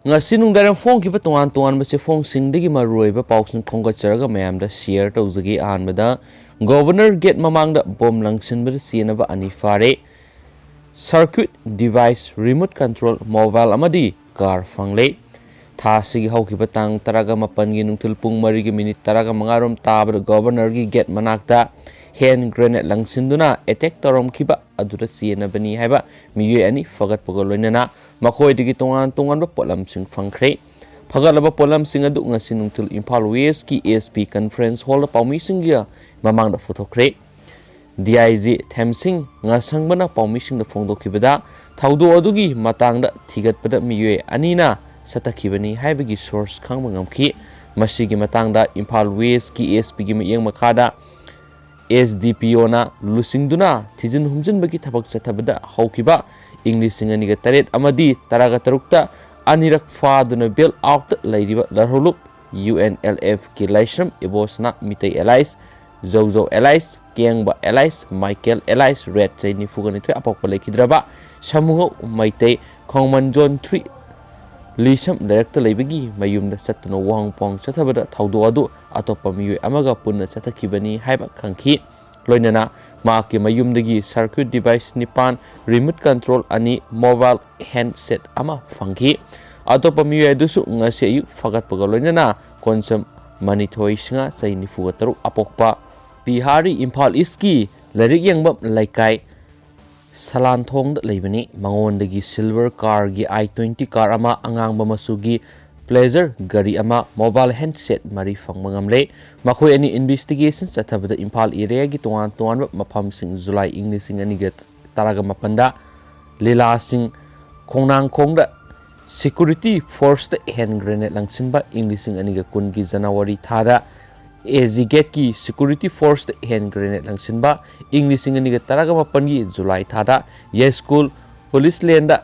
ngasi nungdaram phone ki patungan tungan base phone singdigi maruiba pausin khongacharaga mayamda share tawzagi anbada governor gate mamangda bom langsinbada sienaba ani fare circuit device remote control mobile amadi car fangle thasigi hauki batang taraga mapangi nungthil pung marigi minute taraga mangarom tabada governor gi gate manakta hand grenade langsinduna attack torom kiba adura sienabani haiba miye ani fagat pagoloinana makoi digi tongan ba polam sing fangkhre phagalaba polam sing adu ngasi nungthil Imphal West ki ASP conference hall paumi singya mamangda photokhre DIG Thamsing ngasangbana paumi singda phongdokhibada thaudo adugi matangda thigatpada miye anina satakhibani haibagi source khangba ngamkhi masigi matangda Imphal West ki ASP gi miyeng makada SDPO na lusingduna thijin humjin bagi thabak chathabada haukiba English singaniga taret amadi taraga tarukta anirak faduna bel out lairiba larholup UNLF ki laishram ebosna mitei allies zozo allies kengba allies Michael allies red chaini fugani thoi apokpa lekhidraba samuho maitei khongmanjon 3 lisam director leibagi mayumda satno wangpong chathabada thaudo adu atopa miyu amaga punna chathakibani haiba khangki loinana maaki mayumdagi circuit device nipan remote control ani mobile handset ama fangki atopa miyu adusu ngase ayu fagat paga loinana konsam manithoi singa chaini fuga apokpa Bihari Imphal East ki larik yangbam laikai Salanthong leibani mangondagi silver car gi I-20 car ama angang masugi pleasure gari ama mobile handset mari fangmangamle makhoi ani investigation chathabada Imphal area gi tongan mafam sing July English sing ani get taraga mapanda lila sing khongnang khongda security force the hand grenade langsinba English sing ani ga kun gi January thada AZ gate ki security force the hand grenade langsinba English sing ani ga taraga mapan gi July thada ye school police lenda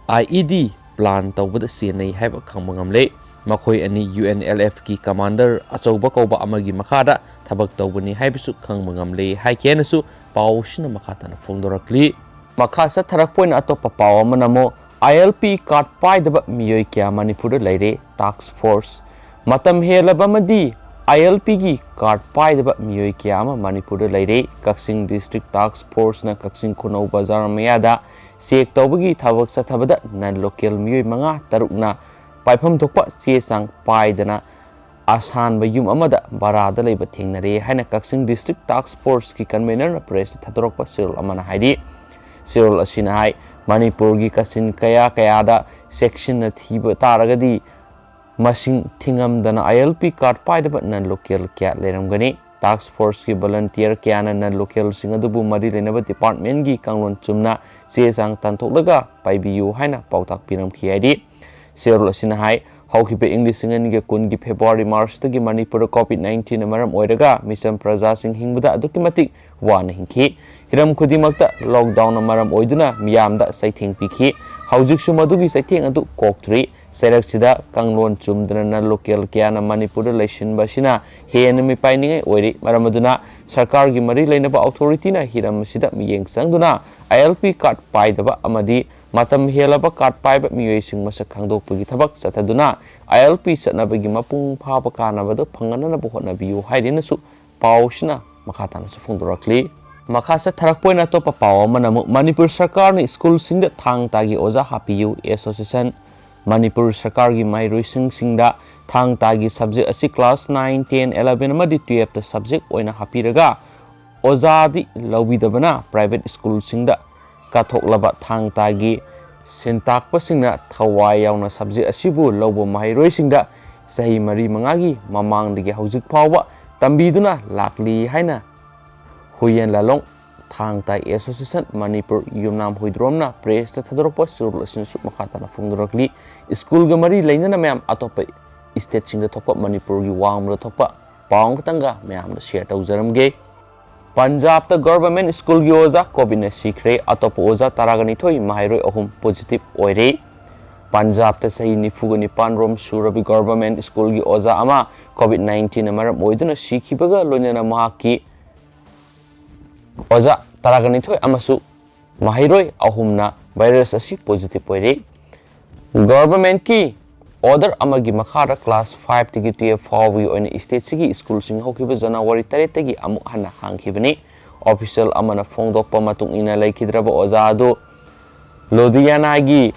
IED plan tawbada senai haiba khangmangamle makhoi ani UNLF ki commander achouba koba amagi makhada thabak tawbani haibisu khangmangamle haikenasu pawsina makhatana phongdorakli makhasa tharak point atopa paw manamo ILP card paidaba miyoi kya Manipur laire task force matam helaba madi ILP gi card paidaba miyoi kya ama Manipur laire Kaksing district task force na Kaksing Khonau bazar mayada sek tawbagi thabak sathabada nan local miyoi manga tarukna paifam thokpa che sang paidana asan bayum amada barada leiba thengnare haina Kaksing district task force ki convener na press thadorokpa sirol amana haidi sirol asina hai Manipur gi kasin kaya da section na thiba taragadi masing thingamdana ILP card paidaba nan local kya leramgani task force ki volunteer kya nan local singadubu mari lenaba department gi kanglon chumna che sang tanthoklaga paibiyu haina pautak piram khiadi serol asina hai haukibe English singan gi kun gi February March tagi Manipur COVID-19 amaram oiraga mission praja sing hingbuda adukimatik wana hingki hiram khudimakta lockdown amaram oiduna miyamda saithing pikhi haujik sumadugi saithing adu kokthri Seraksida kanglon chumdana local kiana Manipur election basina henami painingai oiri maramaduna sarkar gi mari leinaba authority na hiram sida miyeng sangduna ILP card paidaba amadi matam helaba card paiba miyoi sing masak khangdokpagi thabak chathaduna ILP satnabagi mapung phaba kanabada phangana bu hotnabiyu haidinasu pawsina makhatana su phongdorakli makhasa tharakpoina topa paw manamu Manipur sarkar ni school singda thang tagi oja happiyu association Manipur Sarkar gi mairoi singda thang tagi subject asi class 9 10 11 amadi 12 ta subject oina hapiraga ozadi lawidabana private school singda kathoklaba thang tagi sintakpa singna thawai yauna subject asibu lawbo mairoi singda sahi mari mangagi mamangdagi haujik phawa tambiduna lakli haina huyen lalong thang tai association Manipur yumnam huidromna press ta thadorpa surul asin su makhatana phongdorakli school ga mari leinana mayam atopa state singda thokpa Manipur gi wangmra thokpa paung tanga mayam da share tawjaramge Punjab ta government school gi oja covid na sikre atopa oja taragani thoi mahairoi ahum positive oire Punjab ta sahi nifugani panrom surabi government school gi oja ama covid 19 amaram oiduna sikhibaga loinana mahaki oja taragani thoi amasu mahairoi ahumna virus asi positive oire government ki order amagi makhara class 5 tigi 12 fawi oina state sigi school sing hokiba January 3 tagi amuk hana hangkhibani official amana phongdokpa matung ina laikhidraba oja adu Ludhiana gi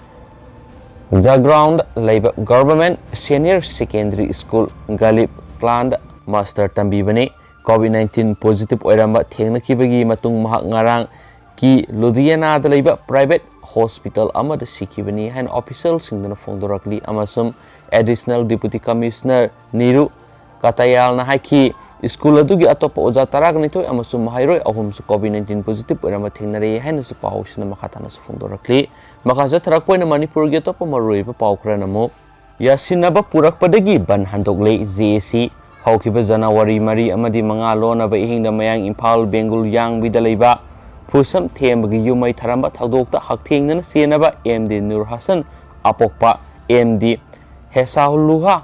Jaground Labor Government Senior Secondary School Galip Clan Master Tambibani COVID-19 positive oiramba thengnakibagi matung mahak ngarang ki Ludhiana da labor private hospital amada sikibani han official singdana phongdorakli amasum additional deputy commissioner Niru Katayal na haiki school adugi atopa oja taragnitoi amasum mahairoi ahumsu COVID-19 positive oiramba thengnare han su pausna makhatana su phongdorakli makaja tarakpoina Manipur ge topa maroi pa paukra namo yasinaba purakpadagi ban handokle JC haukiba January mari amadi manga lona ba ihingda mayang Imphal Bengal yang bidalaiba Pusam Thembagi Yumai Taramba Tadokta Hakting Senaba MD Nur Hassan Apokpa MD Hesahuluha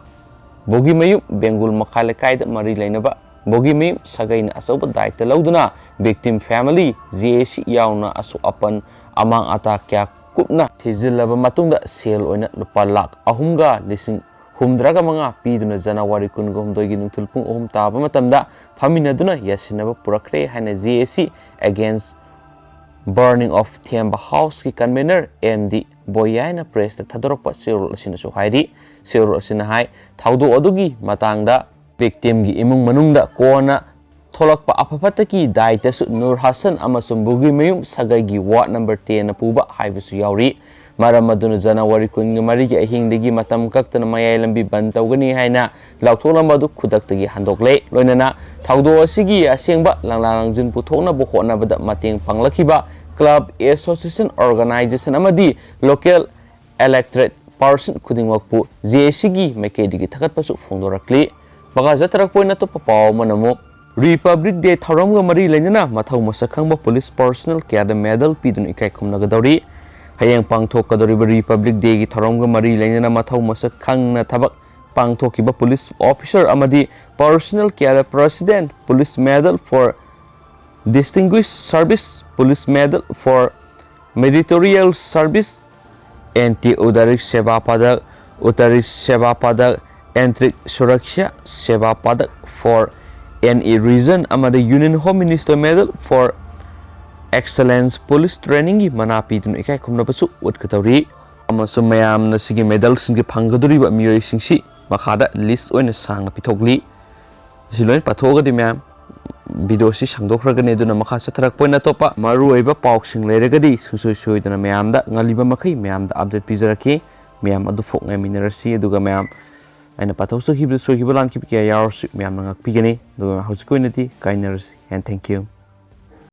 Bogimayum Bengal Makalekai Mari Lainaba Bogimayum Sagain Asoba Daita Lauduna Victim Family ZAC Yauna Asu Apan Amang Atakya Kupna Tizilaba Matunda Sale on Lupalak Ahumga Lissing Humdraga Manga Piduna January Kungum Dogin Tulpung Taba Matamda Paminaduna Yasinaba Purakre Hana ZAC against burning of Thiamba House ki convener MD Boyaina press the Tadoropa Cyril Asina Suhaidi Cyril Asina Hai Taudu Odugi Matangda victim gi imung manungda kona tholakpa apapataki daitasu Nur Hassan amasum Bugi Mayum Sagagi Ward number 10 na puba haibusu yauri maram aduna January 13 gi ahingdagi matam kaktana mayai lambi bantawgani haina lautholambadu khudaktagi handokle loinana thaudo asigi asengba langlangjin puthokna bo honabada mateng panglakiba club association organization amadi local electorate person khudingwakpu JC gi mekedigi thakatpasu phongdorakli baga jatrak poina to papaw manamo Republic Day tharamga mari lainana mathau masakhangba police personnel kada medal pidun ikai khumnaga dawri hayang pangthokadoriba Republic Day gi tharamga mari lainana mathau masakhangna thabak pangthokiba police officer amadi personnel kada president police medal for distinguished service police medal for meritorious service anti udarik seva padak udarik seva padak entrik suraksha seva padak for any reason amada Union Home Minister medal for excellence police training gi manapi tun ikai khumna basu utkatawri amasum mayam na sigi medal singi phangaduri ba miyoi singsi makhada list oina sangna pithokli siloin pathoga di mayam video si sangdokragane duna makha satharak poina topa maru oiba pauksing leiragadi susoi soidana mayamda ngaliba makai mayamda update pijaraki mayam adu phok ngai minerasi aduga mayam aina pathausu hibru so hibalan ki kya yar mayam ngak pigani aduga hausikoi nati kindness and thank you